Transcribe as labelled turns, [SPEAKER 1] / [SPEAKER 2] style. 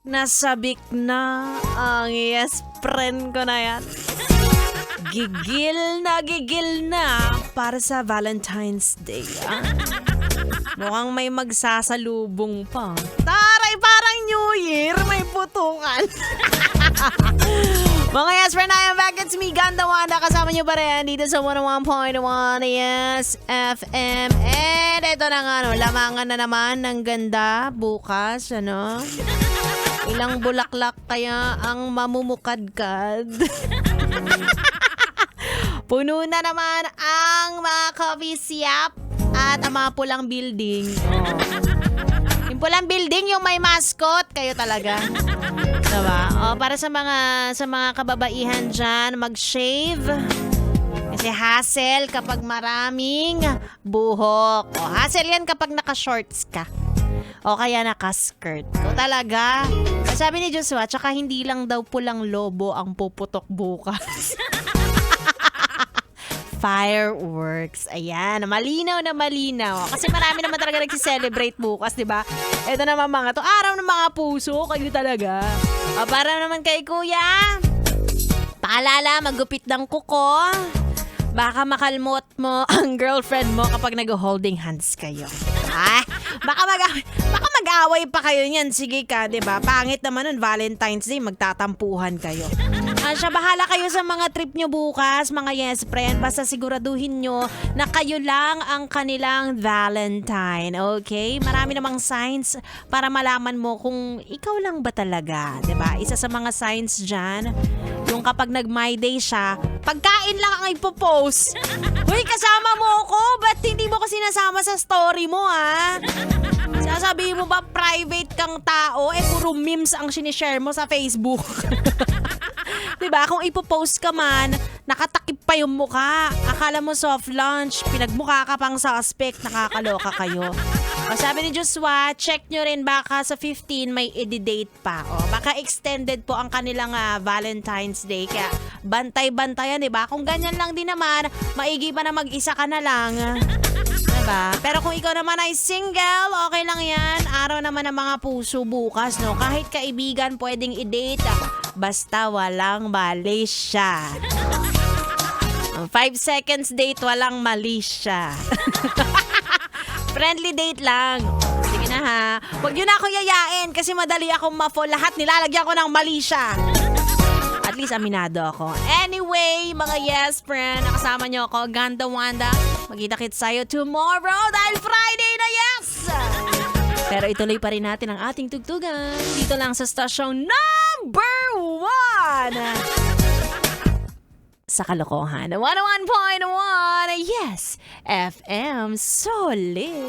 [SPEAKER 1] Nasabik na ang yes friend ko na yan. Gigil na para sa Valentine's Day. Mukhang may magsasalubong pa. Taray, parang New Year, may putukan. Mga yes friend, I am back. It's me, Ganda Wanda. Kasama niyo pa rin dito sa 101.1 Yes FM. And ito na nga, lamangan na naman ng ganda bukas, Ilang bulaklak kaya ang mamumukadkad? Puno na naman ang mga coffee shop at ang mga pulang building. Yung pulang building, yung may mascot, kayo talaga. Diba? Para sa mga kababaihan dyan, mag-shave. Kasi hassle kapag maraming buhok. Hassle yan kapag naka-shorts ka. O kaya naka-skirt. O talaga. Sabi ni Joshua, tsaka hindi lang daw pulang lobo ang puputok bukas. Fireworks. Ayan, malinaw na malinaw. Kasi marami naman talaga nagsi-celebrate bukas, di ba? Ito naman mga to, araw ng mga puso, kayo talaga. Para naman kay kuya, paalala, magupit ng kuko. Baka makalmot mo ang girlfriend mo kapag nag-holding hands kayo. Baka mag-away pa kayo niyan. Sige ka, di ba? Pangit naman nun, Valentine's Day, magtatampuhan kayo. Siya, bahala kayo sa mga trip nyo bukas, mga yes friend. Basta siguraduhin nyo na kayo lang ang kanilang Valentine. Okay? Marami namang signs para malaman mo kung ikaw lang ba talaga. Diba? Isa sa mga signs dyan, yung kapag nag-my day siya, pagkain lang ang ipopost. Uy, kasama mo ako? Ba't hindi mo ko sinasama sa story mo, Sasabihin mo ba private kang tao? Puro memes ang sinishare mo sa Facebook. Diba? Kung ipopost ka man, nakatakip pa yung mukha. Akala mo soft launch, pinagmukha ka pang suspect, nakakaloka kayo. Sabi ni Joshua, check nyo rin baka sa 15 may i-date pa. Baka extended po ang kanilang Valentine's Day. Kaya bantay-bantayan, diba? Kung ganyan lang din naman, maigi pa na mag-isa ka na lang. Diba? Pero kung ikaw naman ay single, okay lang yan. Araw naman ng mga puso bukas, Kahit kaibigan pwedeng i-date, basta walang mali siya. 5 seconds date, walang mali siya. Friendly date lang. Sige na ha. Huwag nyo na ako yayain kasi madali akong ma-fall. Lahat nilalagyan ko ng mali siya. At least aminado ako. Anyway, mga yes friend, nakasama nyo ako, Ganda Wanda. Magkita-kits tayo tomorrow dahil Friday na, yes! Pero ituloy pa rin natin ang ating tugtugan. Dito lang sa stasyong number 1 sa kalokohan. 101.1 Yes FM Solid.